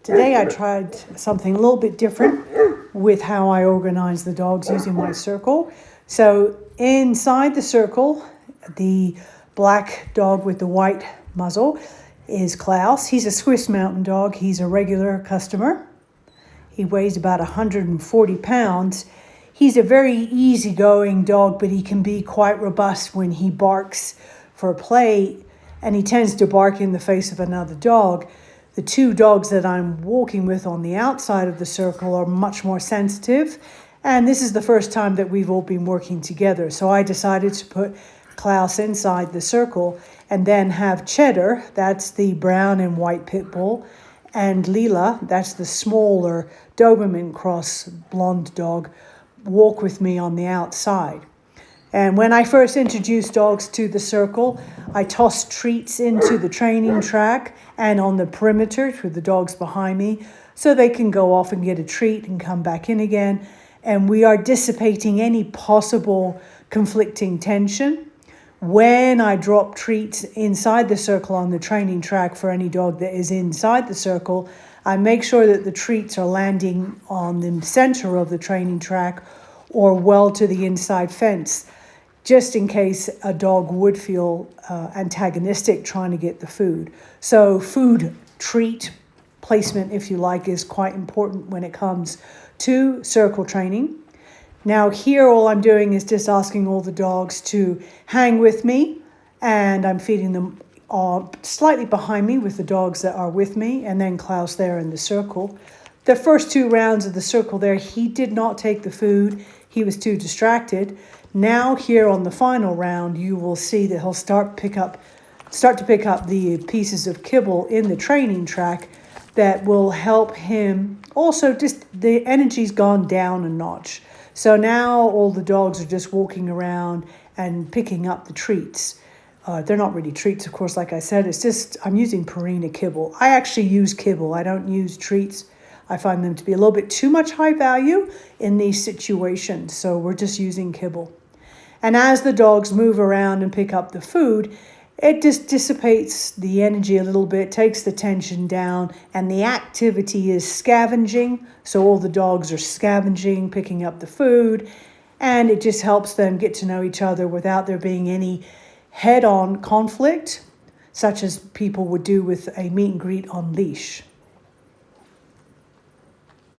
Today I tried something a little bit different with how I organize the dogs using my circle. So inside the circle, the black dog with the white muzzle is Klaus. He's a Swiss Mountain Dog. He's a regular customer. He weighs about 140 pounds. He's a very easygoing dog, but he can be quite robust when he barks for play, and he tends to bark in the face of another dog. The two dogs that I'm walking with on the outside of the circle are much more sensitive, and this is the first time that we've all been working together. So I decided to put Klaus inside the circle and then have Cheddar, that's the brown and white pit bull, and Lila, that's the smaller Doberman cross blonde dog, walk with me on the outside. And when I first introduced dogs to the circle, I tossed treats into the training track and on the perimeter to the dogs behind me so they can go off and get a treat and come back in again. And we are dissipating any possible conflicting tension. When I drop treats inside the circle on the training track for any dog that is inside the circle, I make sure that the treats are landing on the center of the training track or well to the inside fence, just in case a dog would feel antagonistic trying to get the food. So food treat placement, if you like, is quite important when it comes to circle training. Now here all I'm doing is just asking all the dogs to hang with me, and I'm feeding them slightly behind me with the dogs that are with me, and then Klaus there in the circle. The first two rounds of the circle there, he did not take the food. He was too distracted. Now here on the final round, you will see that he'll start to pick up the pieces of kibble in the training track that will help him. Also, just the energy's gone down a notch. So now all the dogs are just walking around and picking up the treats. They're not really treats, of course, like I said. It's just I'm using Purina kibble. I actually use kibble. I don't use treats. I find them to be a little bit too much high value in these situations. So we're just using kibble. And as the dogs move around and pick up the food, it just dissipates the energy a little bit, takes the tension down, and the activity is scavenging. So all the dogs are scavenging, picking up the food, and it just helps them get to know each other without there being any head-on conflict, such as people would do with a meet and greet on leash.